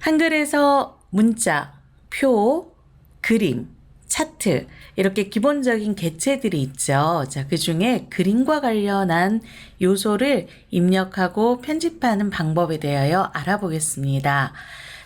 한글에서 문자, 표, 그림, 차트 이렇게 기본적인 개체들이 있죠. 자, 그 중에 그림과 관련한 요소를 입력하고 편집하는 방법에 대하여 알아보겠습니다.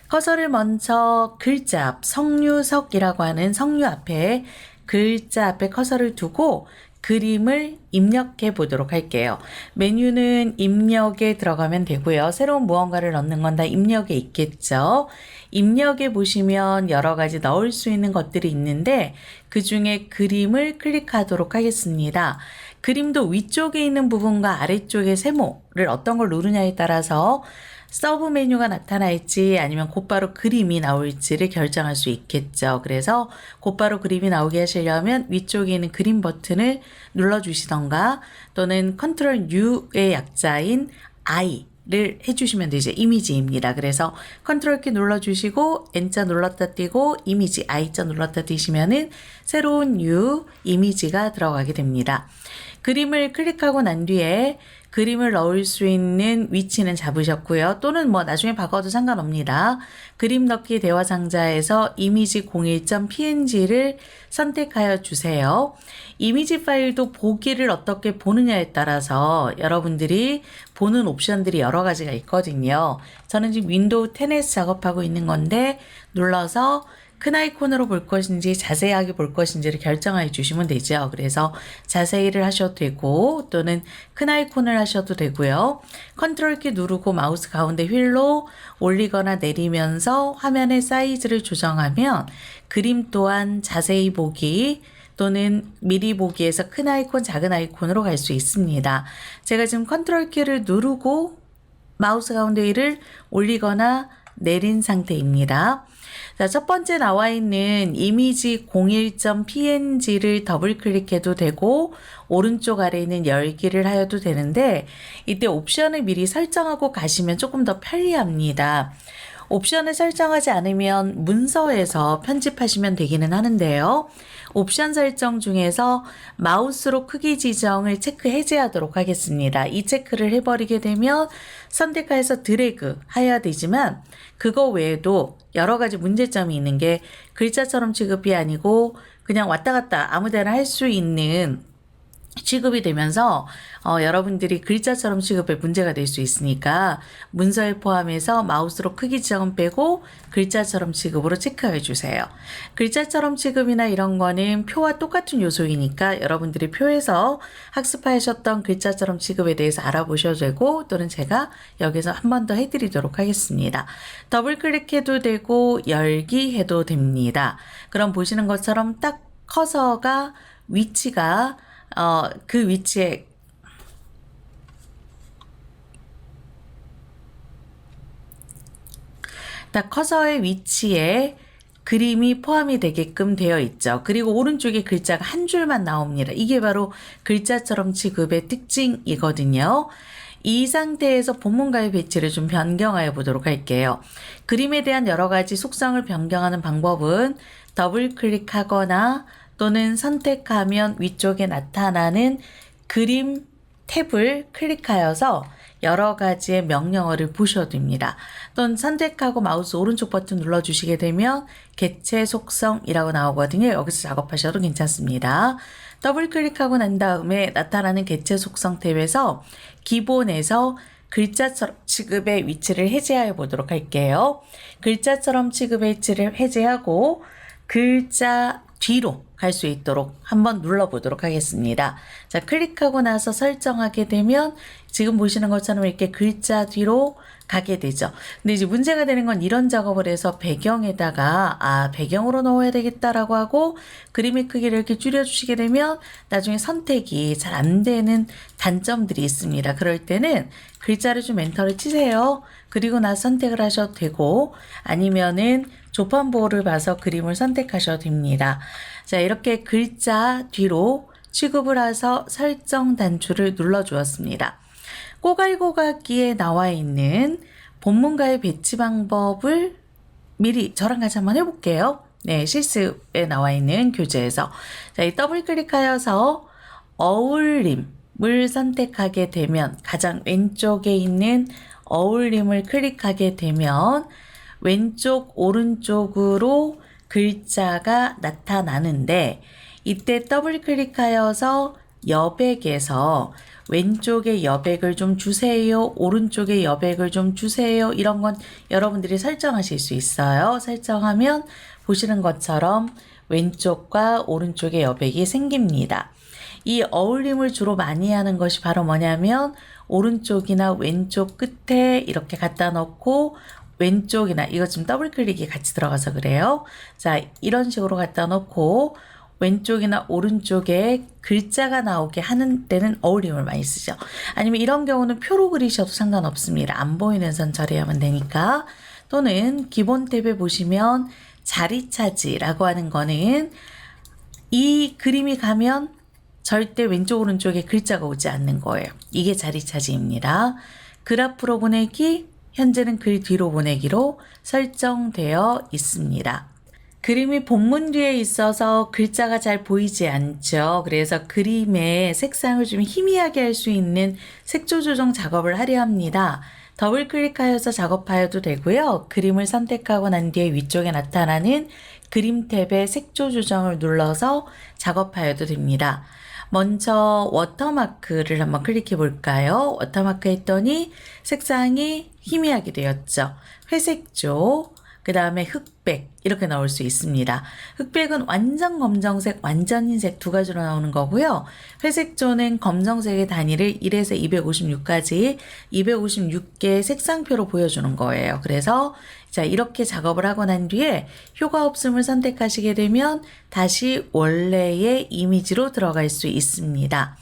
커서를 먼저 글자 앞, 성유석이라고 하는 성유 앞에 글자 앞에 커서를 두고 그림을 입력해 보도록 할게요. 메뉴는 입력에 들어가면 되고요. 새로운 무언가를 넣는 건 다 입력에 있겠죠. 입력에 보시면 여러 가지 넣을 수 있는 것들이 있는데 그 중에 그림을 클릭하도록 하겠습니다. 그림도 위쪽에 있는 부분과 아래쪽의 세모를 어떤 걸 누르냐에 따라서 서브 메뉴가 나타날지 아니면 곧바로 그림이 나올지를 결정할 수 있겠죠. 그래서 곧바로 그림이 나오게 하시려면 위쪽에 있는 그림 버튼을 눌러주시던가 또는 컨트롤 U의 약자인 I를 해주시면 되죠. 이미지입니다. 그래서 컨트롤 키 눌러주시고 N자 눌렀다 띄고 이미지 I자 눌렀다 띄시면은 새로운 U 이미지가 들어가게 됩니다. 그림을 클릭하고 난 뒤에 그림을 넣을 수 있는 위치는 잡으셨고요. 또는 뭐 나중에 바꿔도 상관없습니다. 그림 넣기 대화 상자에서 이미지 01.png를 선택하여 주세요. 이미지 파일도 보기를 어떻게 보느냐에 따라서 여러분들이 보는 옵션들이 여러 가지가 있거든요. 저는 지금 윈도우 10에서 작업하고 있는 건데 눌러서 큰 아이콘으로 볼 것인지 자세하게 볼 것인지를 결정해 주시면 되죠. 그래서 자세히를 하셔도 되고 또는 큰 아이콘을 하셔도 되고요. 컨트롤 키 누르고 마우스 가운데 휠로 올리거나 내리면서 화면의 사이즈를 조정하면 그림 또한 자세히 보기 또는 미리 보기에서 큰 아이콘, 작은 아이콘으로 갈 수 있습니다. 제가 지금 컨트롤 키를 누르고 마우스 가운데 휠을 올리거나 내린 상태입니다. 자, 첫 번째 나와 있는 이미지 01.png를 더블 클릭해도 되고 오른쪽 아래에 있는 열기를 하여도 되는데 이때 옵션을 미리 설정하고 가시면 조금 더 편리합니다. 옵션을 설정하지 않으면 문서에서 편집하시면 되기는 하는데요. 옵션 설정 중에서 마우스로 크기 지정을 체크 해제하도록 하겠습니다. 이 체크를 해버리게 되면 선택해서 드래그 해야 되지만 그거 외에도 여러 가지 문제점이 있는 게 글자처럼 취급이 아니고 그냥 왔다 갔다 아무데나 할 수 있는 취급이 되면서 여러분들이 글자처럼 취급에 문제가 될 수 있으니까 문서에 포함해서 마우스로 크기 지정은 빼고 글자처럼 취급으로 체크해 주세요. 글자처럼 취급이나 이런 거는 표와 똑같은 요소이니까 여러분들이 표에서 학습하셨던 글자처럼 취급에 대해서 알아보셔도 되고 또는 제가 여기서 한 번 더 해드리도록 하겠습니다. 더블 클릭해도 되고 열기 해도 됩니다. 그럼 보시는 것처럼 딱 커서가 위치가 그 위치에 딱 커서의 위치에 그림이 포함이 되게끔 되어 있죠. 그리고 오른쪽에 글자가 한 줄만 나옵니다. 이게 바로 글자처럼 취급의 특징이거든요. 이 상태에서 본문과의 배치를 좀 변경하여 보도록 할게요. 그림에 대한 여러 가지 속성을 변경하는 방법은 더블 클릭하거나 또는 선택하면 위쪽에 나타나는 그림 탭을 클릭하여서 여러 가지의 명령어를 보셔도 됩니다. 또는 선택하고 마우스 오른쪽 버튼 눌러주시게 되면 개체 속성이라고 나오거든요. 여기서 작업하셔도 괜찮습니다. 더블 클릭하고 난 다음에 나타나는 개체 속성 탭에서 기본에서 글자처럼 취급의 위치를 해제하여 보도록 할게요. 글자처럼 취급의 위치를 해제하고 글자 뒤로 갈 수 있도록 한번 눌러보도록 하겠습니다. 자, 클릭하고 나서 설정하게 되면 지금 보시는 것처럼 이렇게 글자 뒤로 가게 되죠. 근데 이제 문제가 되는 건 이런 작업을 해서 배경에다가 배경으로 넣어야 되겠다라고 하고 그림의 크기를 이렇게 줄여주시게 되면 나중에 선택이 잘 안 되는 단점들이 있습니다. 그럴 때는 글자를 좀 엔터를 치세요. 그리고 나서 선택을 하셔도 되고 아니면은 조판보호를 봐서 그림을 선택하셔도 됩니다. 자, 이렇게 글자 뒤로 취급을 해서 설정 단추를 눌러주었습니다. 꼬갈꼬갈기에 나와 있는 본문과의 배치 방법을 미리 저랑 같이 한번 해볼게요. 네, 실습에 나와 있는 교재에서. 자, 이 더블 클릭하여서 어울림을 선택하게 되면 가장 왼쪽에 있는 어울림을 클릭하게 되면 왼쪽 오른쪽으로 글자가 나타나는데 이때 더블 클릭하여서 여백에서 왼쪽에 여백을 좀 주세요, 오른쪽에 여백을 좀 주세요, 이런 건 여러분들이 설정하실 수 있어요. 설정하면 보시는 것처럼 왼쪽과 오른쪽에 여백이 생깁니다. 이 어울림을 주로 많이 하는 것이 바로 뭐냐면 오른쪽이나 왼쪽 끝에 이렇게 갖다 놓고 왼쪽이나 이거 지금 더블 클릭이 같이 들어가서 그래요. 자, 이런 식으로 갖다 놓고 왼쪽이나 오른쪽에 글자가 나오게 하는 때는 어울림을 많이 쓰죠. 아니면 이런 경우는 표로 그리셔도 상관없습니다. 안 보이는 선 처리하면 되니까. 또는 기본 탭에 보시면 자리 차지라고 하는 거는 이 그림이 가면 절대 왼쪽 오른쪽에 글자가 오지 않는 거예요. 이게 자리 차지입니다. 글 앞으로 보내기, 현재는 글 뒤로 보내기로 설정되어 있습니다. 그림이 본문 뒤에 있어서 글자가 잘 보이지 않죠. 그래서 그림의 색상을 좀 희미하게 할 수 있는 색조 조정 작업을 하려 합니다. 더블 클릭하여서 작업하여도 되고요. 그림을 선택하고 난 뒤에 위쪽에 나타나는 그림 탭의 색조 조정을 눌러서 작업하여도 됩니다. 먼저 워터마크를 한번 클릭해 볼까요? 워터마크 했더니 색상이 희미하게 되었죠. 회색조, 그 다음에 흑백 이렇게 나올 수 있습니다. 흑백은 완전 검정색, 완전 흰색 두 가지로 나오는 거고요. 회색조는 검정색의 단위를 1에서 256까지 256개의 색상표로 보여주는 거예요. 그래서 자, 이렇게 작업을 하고 난 뒤에 효과 없음을 선택하시게 되면 다시 원래의 이미지로 들어갈 수 있습니다.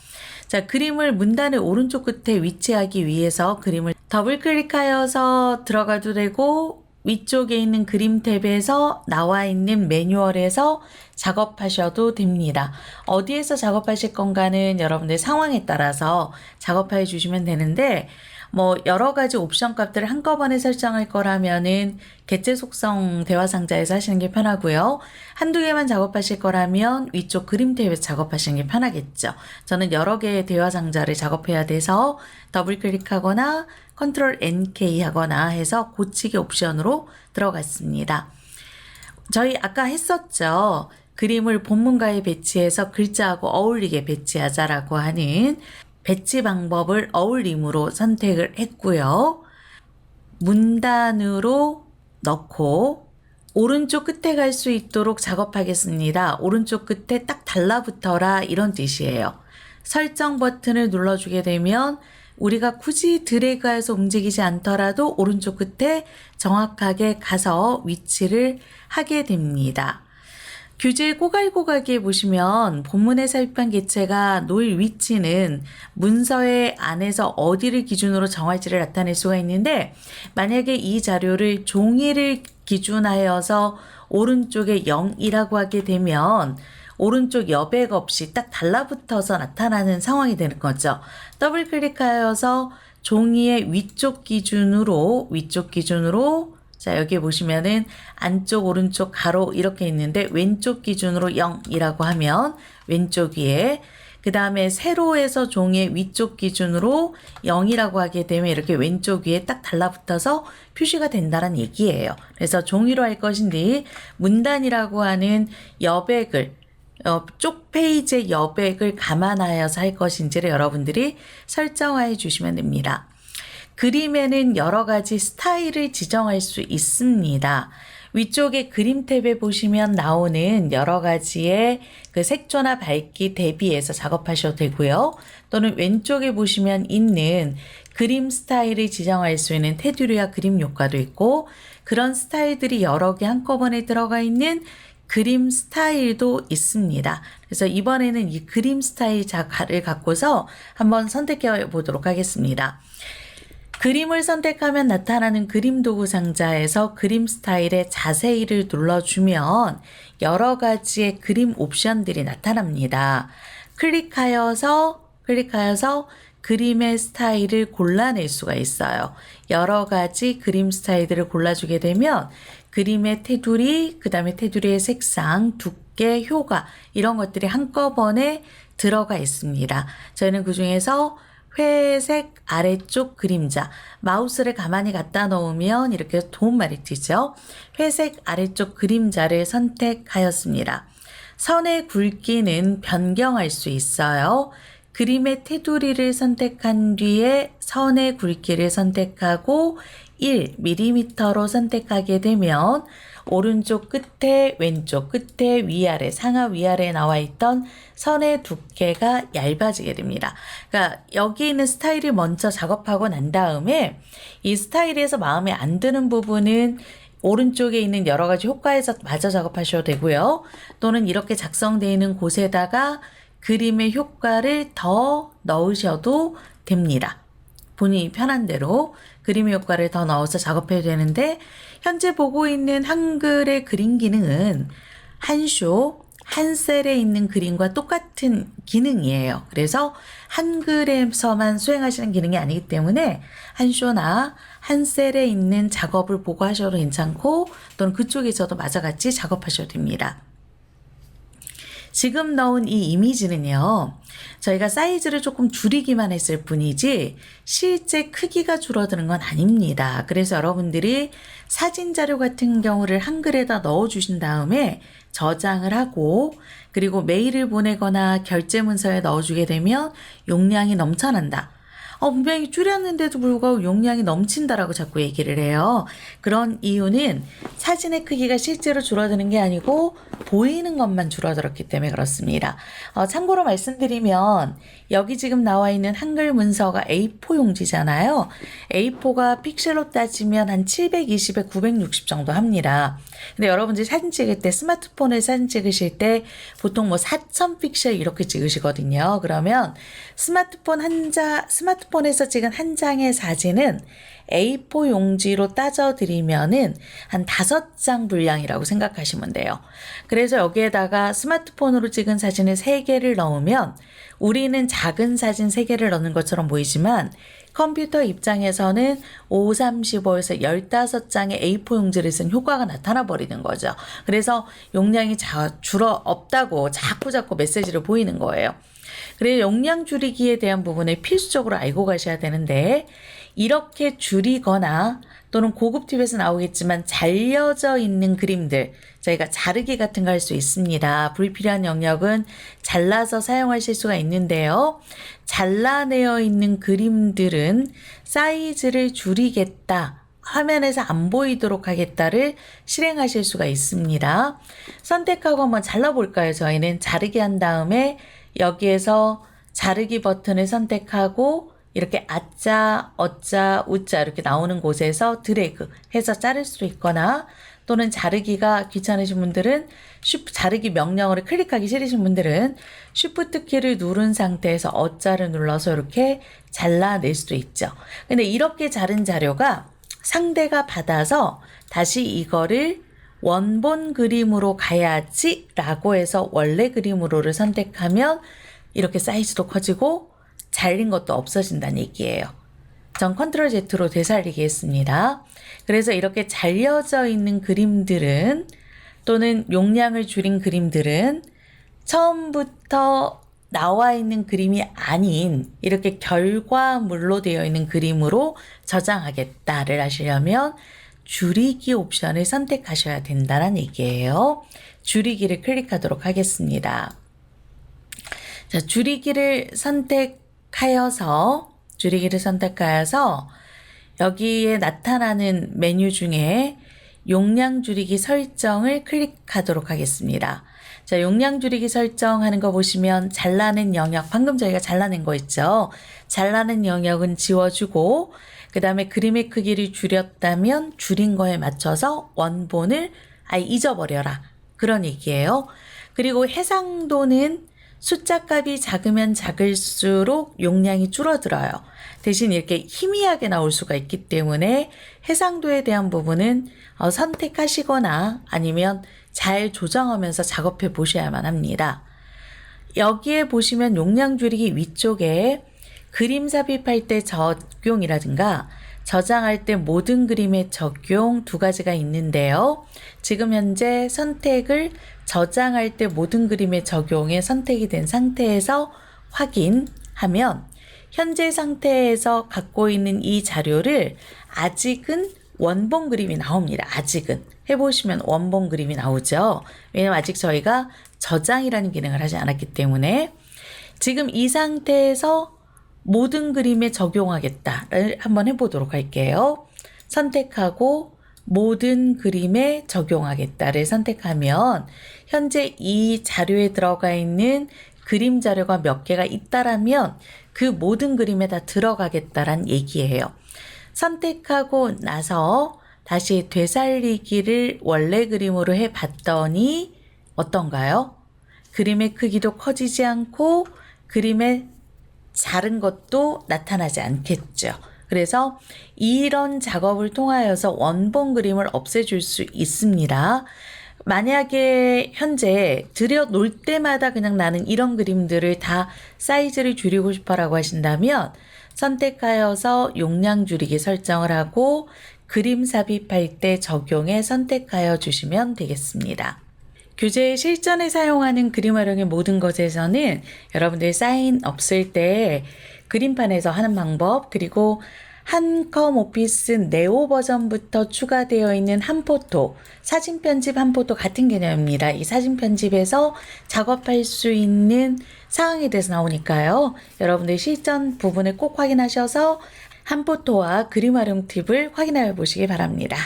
자, 그림을 문단의 오른쪽 끝에 위치하기 위해서 그림을 더블 클릭하여서 들어가도 되고 위쪽에 있는 그림 탭에서 나와 있는 매뉴얼에서 작업하셔도 됩니다. 어디에서 작업하실 건가는 여러분들 상황에 따라서 작업해 주시면 되는데 뭐 여러 가지 옵션 값들을 한꺼번에 설정할 거라면은 개체 속성 대화 상자에서 하시는 게 편하고요. 한두 개만 작업하실 거라면 위쪽 그림 탭에서 작업하시는 게 편하겠죠. 저는 여러 개의 대화 상자를 작업해야 돼서 더블 클릭하거나 컨트롤 NK 하거나 해서 고치기 옵션으로 들어갔습니다. 저희 아까 했었죠. 그림을 본문가에 배치해서 글자하고 어울리게 배치하자라고 하는 배치 방법을 어울림으로 선택을 했고요. 문단으로 넣고 오른쪽 끝에 갈 수 있도록 작업하겠습니다. 오른쪽 끝에 딱 달라붙어라 이런 뜻이에요. 설정 버튼을 눌러주게 되면 우리가 굳이 드래그해서 움직이지 않더라도 오른쪽 끝에 정확하게 가서 위치를 하게 됩니다. 규제 고갈고갈기에 보시면 본문에 삽입한 개체가 놓일 위치는 문서의 안에서 어디를 기준으로 정할지를 나타낼 수가 있는데 만약에 이 자료를 종이를 기준하여서 오른쪽에 0이라고 하게 되면 오른쪽 여백 없이 딱 달라붙어서 나타나는 상황이 되는 거죠. 더블 클릭하여서 종이의 위쪽 기준으로 자, 여기 보시면은 안쪽, 오른쪽, 가로 이렇게 있는데 왼쪽 기준으로 0이라고 하면 왼쪽 위에 그 다음에 세로에서 종이의 위쪽 기준으로 0이라고 하게 되면 이렇게 왼쪽 위에 딱 달라붙어서 표시가 된다는 얘기예요. 그래서 종이로 할 것인지 문단이라고 하는 여백을 쪽 페이지의 여백을 감안하여서 할 것인지를 여러분들이 설정해 주시면 됩니다. 그림에는 여러 가지 스타일을 지정할 수 있습니다. 위쪽에 그림 탭에 보시면 나오는 여러 가지의 그 색조나 밝기 대비해서 작업하셔도 되고요. 또는 왼쪽에 보시면 있는 그림 스타일을 지정할 수 있는 테두리와 그림 효과도 있고 그런 스타일들이 여러 개 한꺼번에 들어가 있는 그림 스타일도 있습니다. 그래서 이번에는 이 그림 스타일 자를 갖고서 한번 선택해 보도록 하겠습니다. 그림을 선택하면 나타나는 그림 도구 상자에서 그림 스타일의 자세히를 눌러주면 여러 가지의 그림 옵션들이 나타납니다. 클릭하여서 그림의 스타일을 골라낼 수가 있어요. 여러 가지 그림 스타일들을 골라주게 되면 그림의 테두리, 그 다음에 테두리의 색상, 두께, 효과 이런 것들이 한꺼번에 들어가 있습니다. 저희는 그 중에서 회색 아래쪽 그림자, 마우스를 가만히 갖다 놓으면 이렇게 도움말이 뜨죠. 회색 아래쪽 그림자를 선택하였습니다. 선의 굵기는 변경할 수 있어요. 그림의 테두리를 선택한 뒤에 선의 굵기를 선택하고 1mm로 선택하게 되면 오른쪽 끝에 왼쪽 끝에 위아래 상하 위아래에 나와 있던 선의 두께가 얇아지게 됩니다. 그러니까 여기 있는 스타일을 먼저 작업하고 난 다음에 이 스타일에서 마음에 안 드는 부분은 오른쪽에 있는 여러 가지 효과에서 마저 작업하셔도 되고요. 또는 이렇게 작성되어 있는 곳에다가 그림의 효과를 더 넣으셔도 됩니다. 본인이 편한 대로 그림의 효과를 더 넣어서 작업해도 되는데 현재 보고 있는 한글의 그림 기능은 한쇼, 한 셀에 있는 그림과 똑같은 기능이에요. 그래서 한글에서만 수행하시는 기능이 아니기 때문에 한쇼나 한 셀에 있는 작업을 보고 하셔도 괜찮고 또는 그쪽에서도 마저같이 작업하셔도 됩니다. 지금 넣은 이 이미지는요, 저희가 사이즈를 조금 줄이기만 했을 뿐이지 실제 크기가 줄어드는 건 아닙니다. 그래서 여러분들이 사진 자료 같은 경우를 한글에다 넣어 주신 다음에 저장을 하고 그리고 메일을 보내거나 결제 문서에 넣어 주게 되면 용량이 넘쳐난다. 분명히 줄였는데도 불구하고 용량이 넘친다라고 자꾸 얘기를 해요. 그런 이유는 사진의 크기가 실제로 줄어드는 게 아니고 보이는 것만 줄어들었기 때문에 그렇습니다. 참고로 말씀드리면 여기 지금 나와 있는 한글 문서가 A4 용지잖아요. A4가 픽셀로 따지면 한 720에 960 정도 합니다. 근데 여러분들이 사진 찍을 때 스마트폰에 사진 찍으실 때 보통 뭐 4000 픽셀 이렇게 찍으시거든요. 그러면 스마트폰에서 찍은 한 장의 사진은 A4 용지로 따져드리면은 한 5장 분량이라고 생각하시면 돼요. 그래서 여기에다가 스마트폰으로 찍은 사진을 3개를 넣으면 우리는 작은 사진 3개를 넣는 것처럼 보이지만 컴퓨터 입장에서는 535에서 15장의 A4 용지를 쓴 효과가 나타나 버리는 거죠. 그래서 용량이 없다고 자꾸 메시지를 보이는 거예요. 그래서 용량 줄이기에 대한 부분을 필수적으로 알고 가셔야 되는데 이렇게 줄이거나 또는 고급 팁에서 나오겠지만 잘려져 있는 그림들 저희가 자르기 같은 거 할 수 있습니다. 불필요한 영역은 잘라서 사용하실 수가 있는데요. 잘라내어 있는 그림들은 사이즈를 줄이겠다. 화면에서 안 보이도록 하겠다를 실행하실 수가 있습니다. 선택하고 한번 잘라볼까요? 저희는 자르기 한 다음에 여기에서 자르기 버튼을 선택하고 이렇게 아짜, 어짜, 우짜 이렇게 나오는 곳에서 드래그 해서 자를 수 있거나 또는 자르기가 귀찮으신 분들은 자르기 명령어를 클릭하기 싫으신 분들은 쉬프트 키를 누른 상태에서 어짜를 눌러서 이렇게 잘라낼 수도 있죠. 근데 이렇게 자른 자료가 상대가 받아서 다시 이거를 원본 그림으로 가야지 라고 해서 원래 그림으로를 선택하면 이렇게 사이즈도 커지고 잘린 것도 없어진다는 얘기예요. 전 컨트롤 Z로 되살리기 했습니다. 그래서 이렇게 잘려져 있는 그림들은 또는 용량을 줄인 그림들은 처음부터 나와 있는 그림이 아닌 이렇게 결과물로 되어 있는 그림으로 저장하겠다를 하시려면 줄이기 옵션을 선택하셔야 된다는 얘기예요. 줄이기를 클릭하도록 하겠습니다. 자, 줄이기를 선택하여서 여기에 나타나는 메뉴 중에 용량 줄이기 설정을 클릭하도록 하겠습니다. 자, 용량 줄이기 설정하는 거 보시면 잘라낸 영역, 방금 저희가 잘라낸 거 있죠. 잘라낸 영역은 지워주고 그 다음에 그림의 크기를 줄였다면 줄인 거에 맞춰서 원본을 아예 잊어버려라. 그런 얘기예요. 그리고 해상도는 숫자 값이 작으면 작을수록 용량이 줄어들어요. 대신 이렇게 희미하게 나올 수가 있기 때문에 해상도에 대한 부분은 선택하시거나 아니면 잘 조정하면서 작업해 보셔야만 합니다. 여기에 보시면 용량 줄이기 위쪽에 그림 삽입할 때 적용이라든가 저장할 때 모든 그림의 적용 2가지가 있는데요. 지금 현재 선택을 저장할 때 모든 그림의 적용에 선택이 된 상태에서 확인하면 현재 상태에서 갖고 있는 이 자료를 아직은 원본 그림이 나옵니다. 아직은. 해보시면 원본 그림이 나오죠. 왜냐면 아직 저희가 저장이라는 기능을 하지 않았기 때문에 지금 이 상태에서 모든 그림에 적용하겠다를 한번 해보도록 할게요. 선택하고 모든 그림에 적용하겠다를 선택하면 현재 이 자료에 들어가 있는 그림 자료가 몇 개가 있다라면 그 모든 그림에 다 들어가겠다란 얘기예요. 선택하고 나서 다시 되살리기를 원래 그림으로 해봤더니 어떤가요? 그림의 크기도 커지지 않고 그림의 자른 것도 나타나지 않겠죠. 그래서 이런 작업을 통하여서 원본 그림을 없애줄 수 있습니다. 만약에 현재 들여놓을 때마다 그냥 나는 이런 그림들을 다 사이즈를 줄이고 싶어라고 하신다면 선택하여서 용량 줄이기 설정을 하고 그림 삽입할 때 적용에 선택하여 주시면 되겠습니다. 교재 실전에 사용하는 그림 활용의 모든 것에서는 여러분들 사인 없을 때 그림판에서 하는 방법, 그리고 한컴 오피스 네오 버전부터 추가되어 있는 한포토, 사진 편집 한포토 같은 개념입니다. 이 사진 편집에서 작업할 수 있는 사항에 대해서 나오니까요. 여러분들 실전 부분을 꼭 확인하셔서 한포토와 그림 활용 팁을 확인해 보시기 바랍니다.